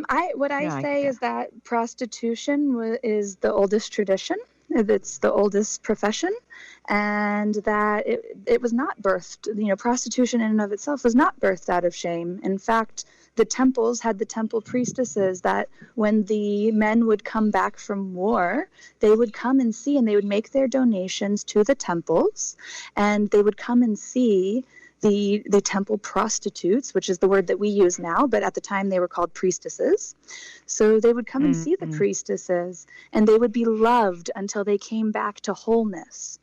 I Yeah, say is that prostitution is the oldest tradition. It's the oldest profession, and that it was not birthed. Prostitution in and of itself was not birthed out of shame. In fact, the temples had the temple priestesses that when the men would come back from war, they would come and see, and they would make their donations to the temples, and they would come and see the temple prostitutes, which is the word that we use now, but at the time they were called priestesses. So they would come and see the priestesses, and they would be loved until they came back to wholeness.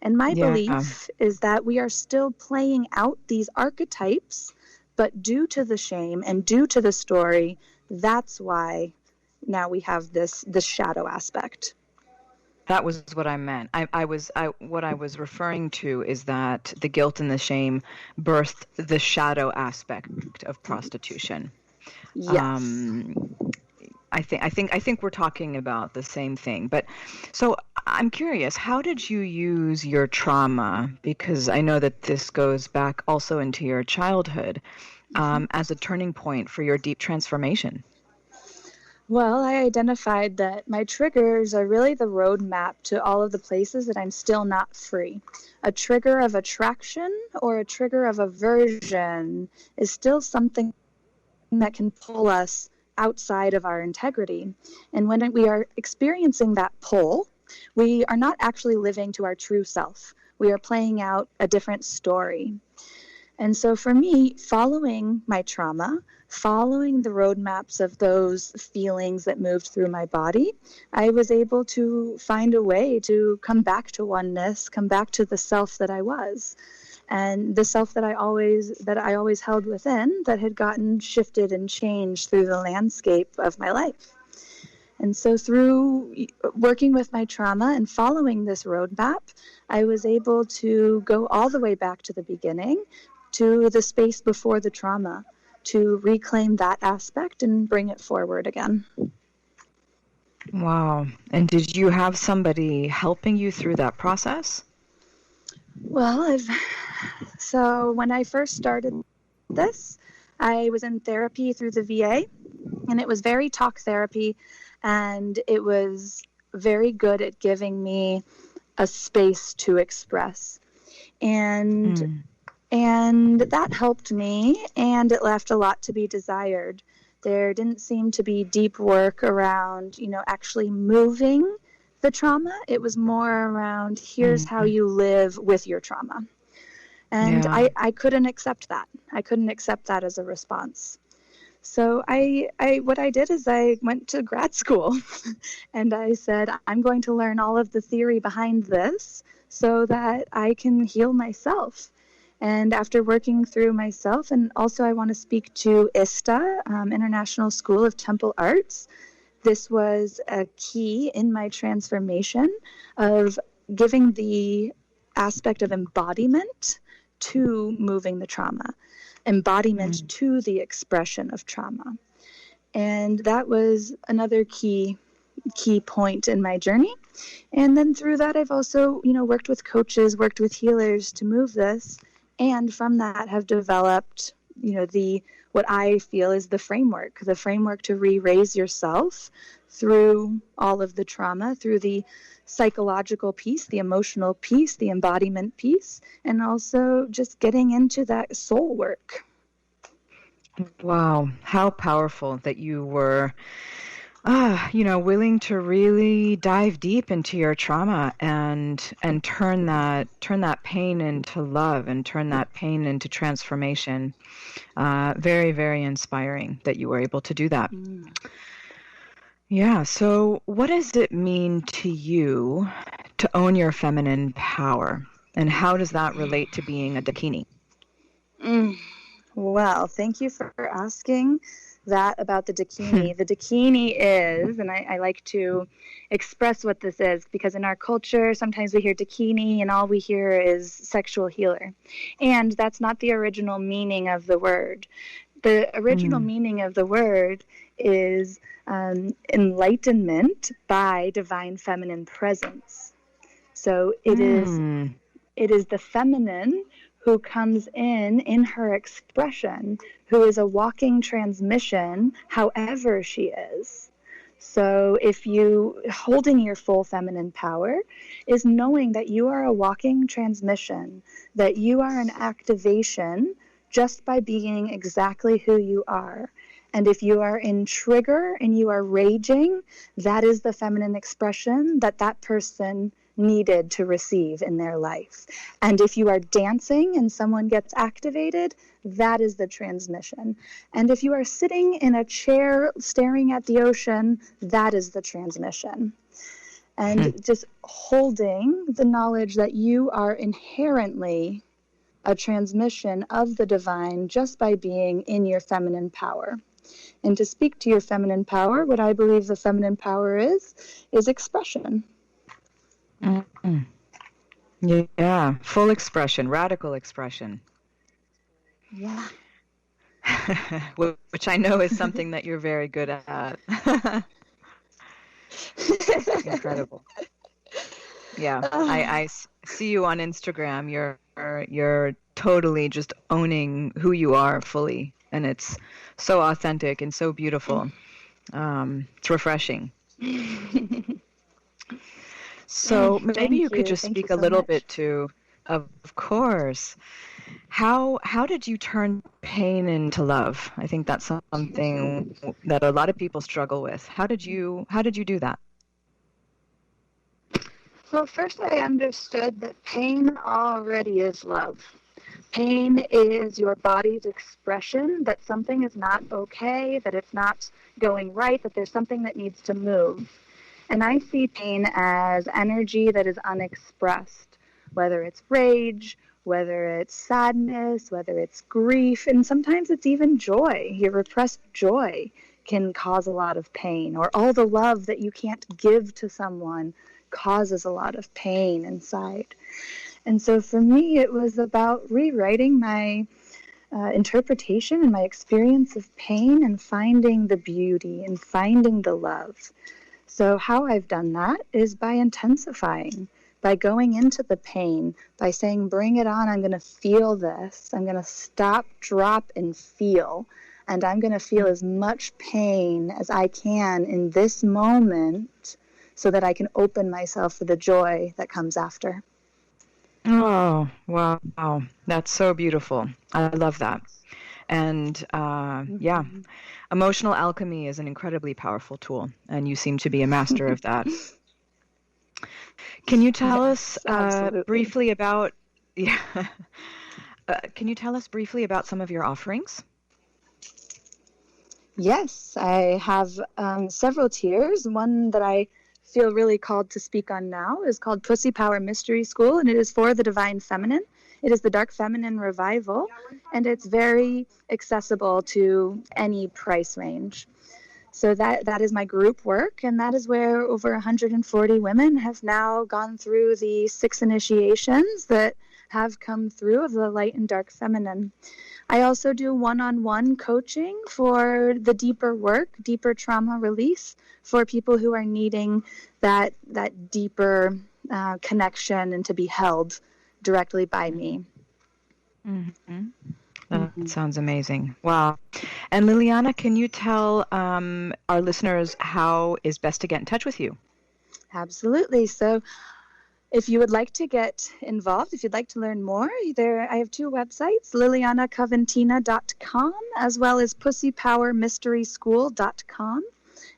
And my belief is that we are still playing out these archetypes, but due to the shame and due to the story, that's why now we have this shadow aspect. That was what I meant. What I was referring to is that the guilt and the shame birthed the shadow aspect of prostitution. Yes. I think we're talking about the same thing. But so I'm curious, how did you use your trauma? Because I know that this goes back also into your childhood as a turning point for your deep transformation. Well, I identified that my triggers are really the roadmap to all of the places that I'm still not free. A trigger of attraction or a trigger of aversion is still something that can pull us outside of our integrity. And when we are experiencing that pull, we are not actually living to our true self. We are playing out a different story. And so for me, following my trauma, following the roadmaps of those feelings that moved through my body, I was able to find a way to come back to oneness, come back to the self that I was, and the self that I always held within that had gotten shifted and changed through the landscape of my life. And so through working with my trauma and following this roadmap, I was able to go all the way back to the beginning, to the space before the trauma, to reclaim that aspect and bring it forward again. Wow. And did you have somebody helping you through that process? Well, so when I first started this, I was in therapy through the VA, and it was very talk therapy, and it was very good at giving me a space to express. And that helped me, and it left a lot to be desired. There didn't seem to be deep work around, actually moving the trauma. It was more around, here's how you live with your trauma. And I couldn't accept that. I couldn't accept that as a response. So what I did is I went to grad school and I said, I'm going to learn all of the theory behind this so that I can heal myself. And after working through myself, and also I want to speak to ISTA, International School of Temple Arts. This was a key in my transformation of giving the aspect of embodiment to moving the trauma, embodiment to the expression of trauma. And that was another key point in my journey. And then through that, I've also, worked with coaches, worked with healers to move this. And from that have developed, what I feel is the framework to re-raise yourself through all of the trauma, through the psychological piece, the emotional piece, the embodiment piece, and also just getting into that soul work. Wow, how powerful that you were willing to really dive deep into your trauma and turn that pain into love and turn that pain into transformation. Very, very inspiring that you were able to do that. Yeah. So what does it mean to you to own your feminine power? And how does that relate to being a Dakini? Well, thank you for asking that about the Dakini. The Dakini is, and I like to express what this is, because in our culture, sometimes we hear Dakini and all we hear is sexual healer. And that's not the original meaning of the word. The original meaning of the word is enlightenment by divine feminine presence. So it is the feminine who comes in her expression, who is a walking transmission, however she is. So if you, holding your full feminine power is knowing that you are a walking transmission, that you are an activation just by being exactly who you are. And if you are in trigger and you are raging, that is the feminine expression that that person needed to receive in their life. And if you are dancing and someone gets activated, that is the transmission. And if you are sitting in a chair staring at the ocean, that is the transmission. And just holding the knowledge that you are inherently a transmission of the divine just by being in your feminine power. And to speak to your feminine power, what I believe the feminine power is expression. Mm-hmm. Yeah, full expression, radical expression. Yeah. Which I know is something that you're very good at. Incredible. Yeah, I see you on Instagram. You're totally just owning who you are fully, and it's so authentic and so beautiful. It's refreshing. So maybe you could just speak a little bit to, of course, how did you turn pain into love? I think that's something that a lot of people struggle with. How did you do that? Well, first I understood that pain already is love. Pain is your body's expression that something is not okay, that it's not going right, that there's something that needs to move. And I see pain as energy that is unexpressed, whether it's rage, whether it's sadness, whether it's grief, and sometimes it's even joy. Your repressed joy can cause a lot of pain, or all the love that you can't give to someone causes a lot of pain inside. And so for me, it was about rewriting my interpretation and my experience of pain and finding the beauty and finding the love. So how I've done that is by intensifying, by going into the pain, by saying, bring it on, I'm going to feel this. I'm going to stop, drop, and feel. And I'm going to feel as much pain as I can in this moment so that I can open myself for the joy that comes after. Oh, wow. That's so beautiful. I love that. And yeah, emotional alchemy is an incredibly powerful tool, and you seem to be a master of that. Can you tell us briefly about can you tell us briefly about some of your offerings? Yes, I have several tiers. One that I feel really called to speak on now is called Pussy Power Mystery School, and it is for the divine feminine. It is the dark feminine revival, and it's very accessible to any price range. So that is my group work, and that is where over 140 women have now gone through the 6 initiations that have come through of the light and dark feminine. I also do one-on-one coaching for the deeper work, deeper trauma release for people who are needing that deeper connection and to be held directly by me. Mm-hmm. That sounds amazing. Wow. And Liliana, can you tell our listeners how is best to get in touch with you? Absolutely. So if you would like to get involved, if you'd like to learn more, I have 2 websites, lilianacoventina.com as well as pussypowermysteryschool.com.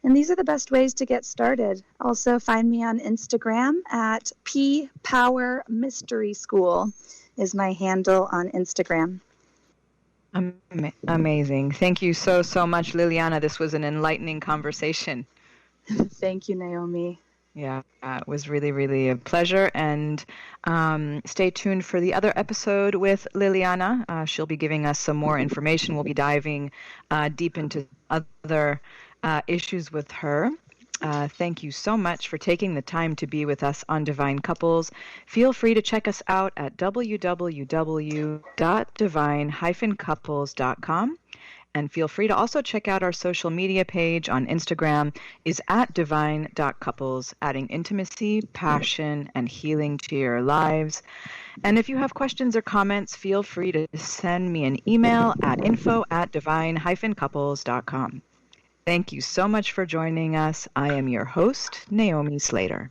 And these are the best ways to get started. Also find me on Instagram at ppowermysteryschool is my handle on Instagram. Amazing. Thank you so much, Liliana. This was an enlightening conversation. Thank you, Naomi. Yeah, it was really, really a pleasure. And stay tuned for the other episode with Liliana. She'll be giving us some more information. We'll be diving deep into other issues with her. Thank you so much for taking the time to be with us on Divine Couples. Feel free to check us out at www.divine-couples.com. And feel free to also check out our social media page on Instagram is @divine.couples, adding intimacy, passion, and healing to your lives. And if you have questions or comments, feel free to send me an email at info@divine-couples.com. Thank you so much for joining us. I am your host, Naomi Slater.